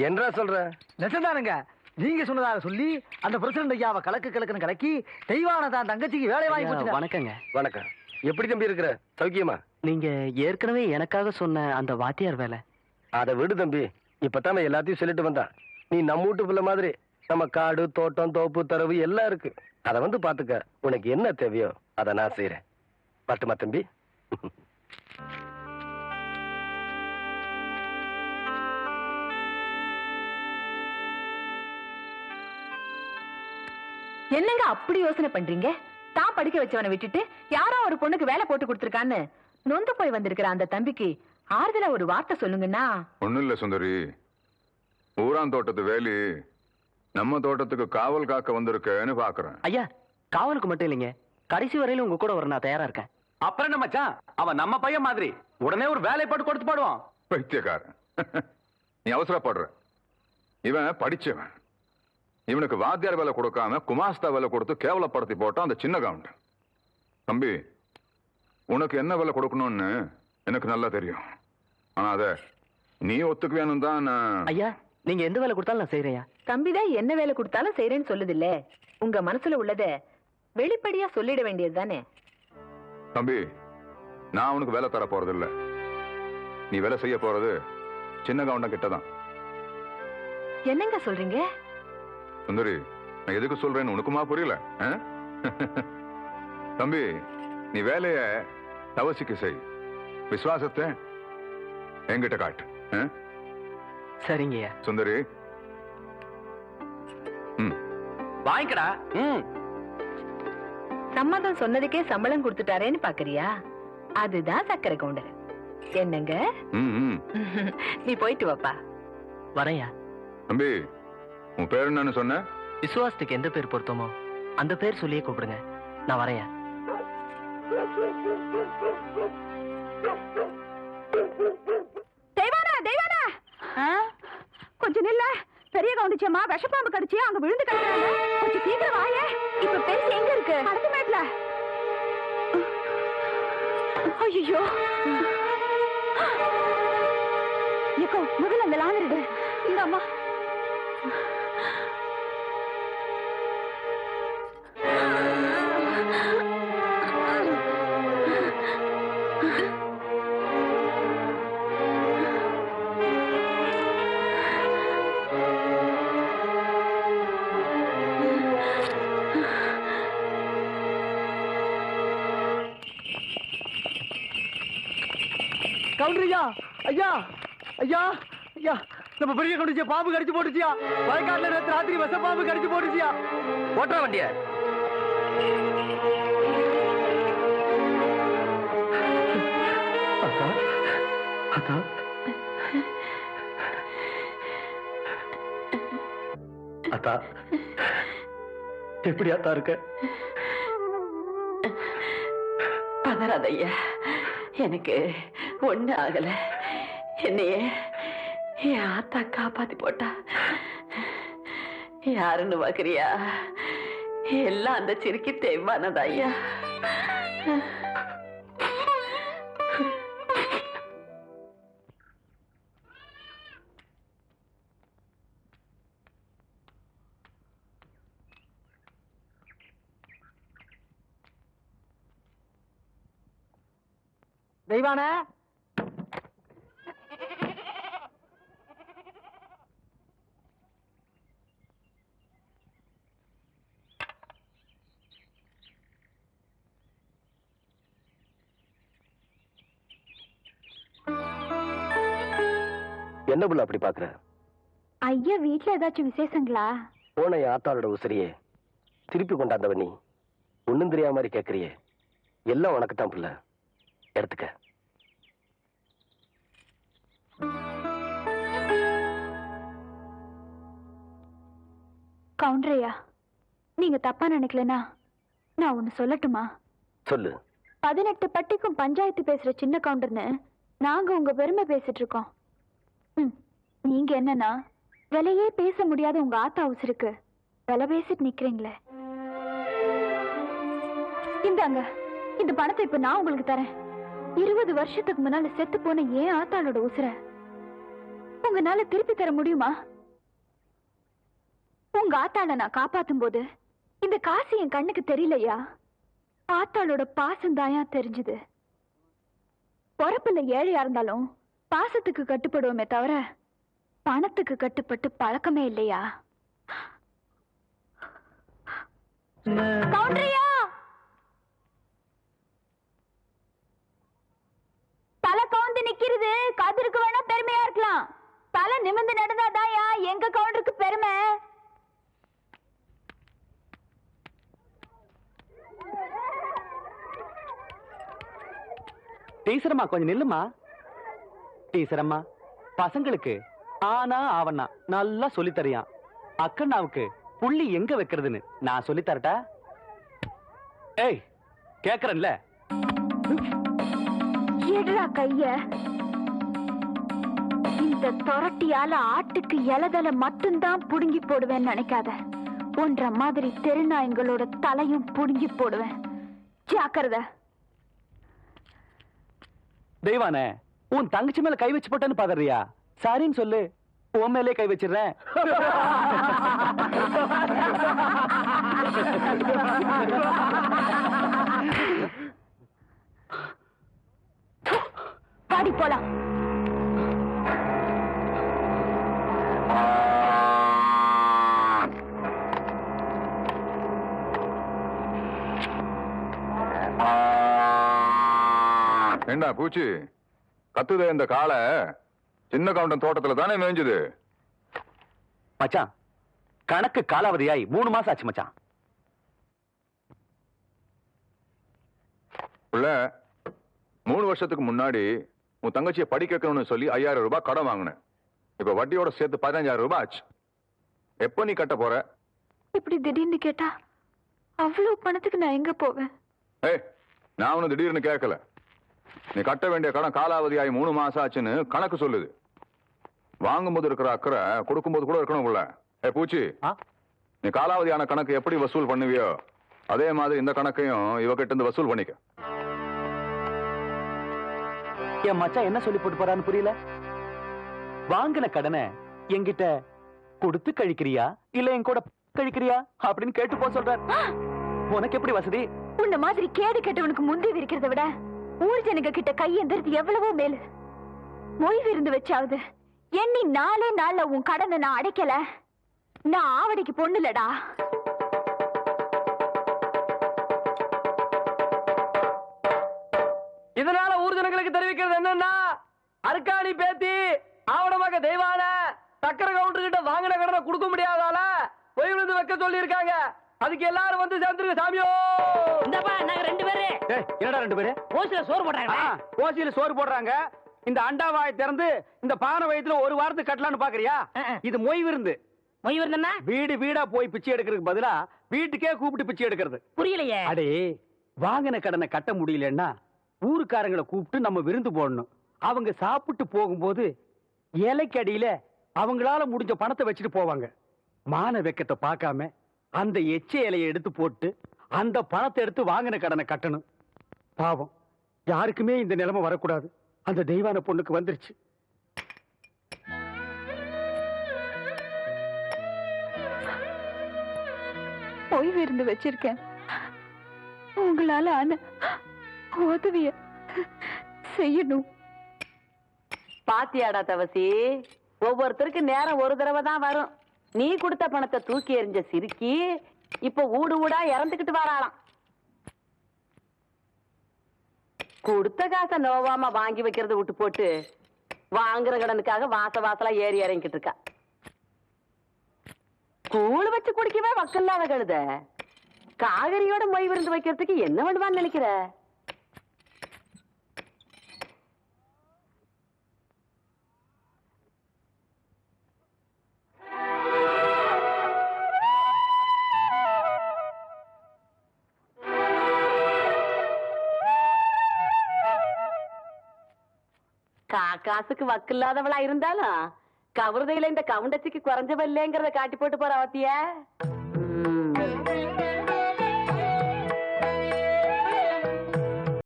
என்ன சொல்ற? நெசந்தானுங்க. நீங்க சொன்னதாக சொல்லி அந்த பிரசிடண்ட் ஐயாவை கலக்குன்னு கலக்கி தெய்வான தான் தங்கச்சிக்கு வேலை வாங்கி கொடுத்து. வணக்கங்க. வணக்கம். எப்படி தம்பி இருக்கிற? சௌக்கியமா? நீங்க ஏற்கனவே எனக்காக சொன்ன அந்த வாத்தியார் வேலை. அதை விடு தம்பி. இப்பதான் எல்லாத்தையும் சொல்லிட்டு வந்தான். நீ நம்ம வீட்டு பிள்ளை மாதிரி நம்ம காடு தோட்டம் தோப்பு தரவு எல்லாம் இருக்கு. அதை வந்து பாத்துக்க. உனக்கு என்ன தேவையோ அதை நான் செய்யறேன். பட்டுமா தம்பி? என்னங்க அப்படி யோசனை பண்றீங்க? தான் படிக்க வச்சவனை விட்டுட்டு யாரோ ஒரு பொண்ணுக்கு வேலை போட்டு கொடுத்துருக்கான்னு நொந்து போய் வந்திருக்கிற அந்த தம்பிக்கு ஆறுதலா ஒரு வார்த்தை சொல்லுங்கன்னா. ஒண்ணும் இல்ல சுந்தரி, ஊரான் தோட்டத்து வேலி நம்ம தோட்டத்துக்கு காவல் காக்க வந்திருக்கேன்னு பாக்குறேன். ஐயா, காவலுக்கு மட்டும் இல்லைங்க, கடைசி வரையில உங்க கூட வர நான் தயாரா இருக்கேன். அப்புறம் என்ன மச்சான், அவன் நம்ம பையன் மாதிரி உடனே ஒரு வேலை போட்டு கொடுத்து பாடுவான். பைத்தியக்காரன். நீ அவசரப்படுற. இவன் படிச்சவன். இவனுக்கு வாத்தியார் வேலை கொடுக்காம குமாஸ்தா வேலை கொடுத்து கேவலப்படுத்தி போட்டான் அந்த சின்ன கவுண்ட். தம்பி, உனக்கு என்ன வேலை கொடுக்கணும்னு எனக்கு நல்லா தெரியும். ஆனா அத நீ ஒத்துக்குவேன்னு தான். ஐயா, நீங்க எந்த வேலை கொடுத்தாலும் நான் செய்யறேன். தம்பிதான் என்ன வேலை கொடுத்தாலும் செய்யறேன்னு சொல்லுது இல்ல. உங்க மனசுல உள்ளத வெளிப்படையா சொல்லிட வேண்டியது தானே. தம்பி, நான் உனக்கு வேலை தர போறது இல்ல. நீ வேலை செய்ய போறது சின்ன கவுண்டம் கிட்டதான். என்னங்க சொல்றீங்க? சுந்தரி, நான் எதுக்கு சொல்றேன்னு உனக்குமா புரியல? தம்பி, நீ வேலைய தவசிக்கு செய். விசுவாசத்தை என்கிட்ட காட்டு. சரிங்கய்யா. சுந்தரி, வாங்கிக்கடா. சம்மதம் சொன்னதுக்கே சம்பளம் கொடுத்துட்டாரேன்னு பாக்குறியா? அதுதான் சக்கரை கவுண்டர். என்னங்க? நீ போயிட்டு வாப்பா. வரையா. தம்பி, உன் பேர் என்னன்னு சொன்ன? விசுவாசத்துக்கு எந்த பேர் பொருத்தமோ அந்த பேர் சொல்லியே கூப்பிடுங்க. நான் வரையா. கொஞ்சம் நில்ல. பெரிய கவுண்டிச்சம்மா விஷப்பாம்பு கடிச்சு அங்க விழுந்து கிடக்குறாங்க. கொஞ்சம் சீக்கிரம் வாயே. இப்ப பேசி எங்க இருக்கு? அடுத்த மேட்ல. ஐயோ, ஏக்கோ முதல்ல அந்த லாந்தர் இந்த அம்மா. கவுண்டரியா, ஐயா ஐயா ஐயா, நம்ம பெரிய கவுண்டிச்ச பாம்பு கடிச்சு போட்டுச்சியா. வயக்காட்டுல நேற்று ராத்திரி விஷ பாம்பு கடிச்சு போட்டுச்சியா. ஓட்டுற வண்டிய. அத்தா, எப்படி அத்தா இருக்க? பதறாத ஐயா, எனக்கு ஒண்ணு ஆகல. என்னைய என் ஆத்தா காப்பாத்தி போட்டா. யாருன்னு பாக்குறியா? எல்லாம் அந்த சிரிக்கி தேய்மானதா ஐயா. தெய்வான, என்ன புள்ள அப்படி பாக்குற? ஐயா, வீட்டுல ஏதாச்சும் விசேஷங்களா? போன ஆத்தாளோட உசிரியே திருப்பி கொண்டாந்தவ நீ ஒண்ணும் தெரியாம மாதிரி கேக்குறியே. எல்லாம் உனக்கு தான் புள்ள. எடுத்துக்க. கவுண்டரையா, நீங்க தப்பா நினைக்கலனா நான் ஒண்ணு சொல்லட்டுமா? சொல்லு. 18 பட்டிக்கும் பஞ்சாயத்து பேசுற சின்ன கவுண்டர்னு நாங்க உங்க பெருமை பேசிட்டு இருக்கோம். நீங்க என்னன்னா விலையே பேச முடியாத உங்க ஆத்தா உசுருக்கு விலை பேசிட்டு நிக்கிறீங்களே. இந்தாங்க, இந்த பணத்தை இப்ப நான் உங்களுக்கு தரேன். 20 வருஷத்துக்கு முன்னால செத்து போன ஏன் ஆத்தாளோட உசுர உங்களால திருப்பி தர முடியுமா? உங்க ஆத்தாள நான் காப்பாத்தும் போது இந்த காசு என் கண்ணுக்கு தெரியலையா? ஆத்தாளோட பாசம் தாயா தெரிஞ்சுது. பொறப்புல ஏழையா இருந்தாலும் பாசத்துக்கு கட்டுப்படுவோமே தவிர பணத்துக்கு கட்டுப்பட்டு பழக்கமே இல்லையா? கவுண்டரியா, தலை கவுந்து நிக்கிறது கதிருக்கு வேணா பெருமையா இருக்கலாம். தலை நிமிர்ந்து நடந்தாதாயா எங்க கவுண்டருக்கு பெருமை. டீச்சரம்மா கொஞ்சம் நில்லுமா. டீச்சரம்மா, பசங்களுக்கு ஆனா ஆவண்ணா நல்லா சொல்லித்தரியான். அக்கண்ணாவுக்கு புள்ளி எங்க வைக்கிறதுன்னு நான் சொல்லி தரட்டா? ஏய், கேக்குறேன்ல. எடுறா கைய. இந்த தொரட்டியால ஆட்டுக்கு இலதலை மட்டும்தான் புடுங்கி போடுவேன்னு நினைக்காத. ஒன்ற மாதிரி தெருநாய்களோட தலையும் புடுங்கி போடுவேன். ஜாக்கிரதை. தெய்வானே, உன் தங்கச்சி மேல கை வச்சு போட்டேன்னு பாக்குறியா? சாரின்னு சொல்லு, உன் மேலே கை வச்சிடுறேன். பாடி போலாம். என்ன பூச்சி கத்துதே இந்த காளை? சின்ன கவுண்டன் தோட்டத்துல தானே மேய்ஞ்சுது. மச்சான், கணக்கு காலாவதியாய் 3 மாசம் ஆச்சு மச்சான். உள்ள 3 வருஷத்துக்கு முன்னாடி உன் தங்கச்சியை படிக்க வைக்கணும்னு சொல்லி 5000 ரூபாய் கடன் வாங்கினேன். இப்ப வட்டியோட சேர்த்து 15000 ரூபாய் ஆச்சு. எப்ப நீ கட்ட போற? இப்படி திடீர்னு கேட்டா அவ்வளவு பணத்துக்கு நான் எங்க போவேன்? ஏய், நான் ஒண்ணு திடீர்னு கேட்கல. நீ கட்ட வேண்டிய கடன் காலாவதியாகி 3 மாசம் ஆச்சுன்னு கணக்கு சொல்லுது. வாங்கும்போது இருக்கிற அக்கறை கொடுக்கும்போது கூட இருக்கணும் உள்ள. ஏ பூச்சி, நீ காலாவதியான கணக்கு எப்படி வசூல் பண்ணுவியோ அதே மாதிரி இந்த கணக்கையும் இவகிட்ட இருந்து வசூல் பண்ணிக்க. என் மச்சான் என்ன சொல்லி போட்டு போறான்னு புரியல. வாங்கின கடனை என்கிட்ட கொடுத்து கழிக்கிறியா இல்ல என் கூட கழிக்கிறியா அப்படின்னு கேட்டு போ சொல்ற. உனக்கு எப்படி வசதி? உன்ன மாதிரி கேடு கெட்டவனுக்கு முந்தி விரிக்கிறத விட ஊர் ஜனங்க கிட்ட கையெந்திரது எவ்வளவோ மேலு. மொய் விருந்து வச்சாவது எண்ணி 4 நாள்ல உன் கடனை நான் அடைக்கல. நான் ஆவடிக்கு பொண்ணு இல்லடா. இதனால ஊர் ஜனங்களுக்கு தெரிவிக்கிறது என்னன்னா, அருக்காணி பேத்தி ஆவணமாக தெய்வான சக்கர கவுண்டர் கிட்ட வாங்கின கடனை கொடுக்க முடியாதால பொய் விழுந்து வைக்க சொல்லி இருக்காங்க. அதுக்கு எல்லாரும் வந்து சேர்ந்துருங்க சாமியோ. இந்தப்பா நாங்க 2 பேரு. என்னடா 2 பேரு? ஓசில சோறு போடுறாங்க. ஓசியில சோறு போடுறாங்க. இந்த அண்டாவாயை திறந்து இந்த பானை வயித்துல 1 வாரத்துக்கு கட்டலான்னு பாக்குறியா? இது மொய் விருந்து. மொய் வருதுன்னா வீடு வீடா போய் பிச்சை எடுக்கிறதுக்கு பதிலா வீட்டுக்கே கூப்பிட்டு பிச்சை எடுக்கிறது. புரியலையே. அடே, வாங்கின கடனை கட்ட முடியலன்னா ஊருக்காரங்களை கூப்பிட்டு நம்ம விருந்து போடணும். அவங்க சாப்பிட்டு போகும்போது இலைக்கடியில அவங்களால முடிஞ்ச பணத்தை வச்சுட்டு போவாங்க. மான வெக்கத்தை பார்க்காம அந்த எச்ச இலையை எடுத்து போட்டு அந்த பணத்தை எடுத்து வாங்கின கடனை கட்டணும். பாவம், யாருக்குமே இந்த நிலைமை வரக்கூடாது. அந்த தெய்வான பொண்ணுக்கு வந்துருச்சு. பொய் விருந்து வச்சிருக்கேன். உங்களால ஆன உதவிய செய்யணும். பாத்தியாடா தவசி, ஒவ்வொருத்தருக்கு நேரம் ஒரு தடவை தான் வரும். நீ கொடுத்த பணத்தை தூக்கி எறிஞ்ச சிரிக்கி இப்ப ஊடு ஊடா இறந்துகிட்டு வராளாம். கொடுத்த காசை நோவாம வாங்கி வைக்கிறத விட்டு போட்டு வாங்குற கடனுக்காக வாசலா ஏறி இறங்கிட்டு இருக்கா. கூழ் வச்சு குடிக்கவே வக்கல்லாத கழுத காகரியோட மொய் விருந்து வைக்கிறதுக்கு என்ன பண்ணுவான்னு நினைக்கிற? காசுக்கு வக்கில்லாதவளா இருந்தாலும் கவுருதையில இந்த கவுண்டச்சிக்கு குறைஞ்சவ இல்லைங்கிறத காட்டி போட்டு போற அவத்திய.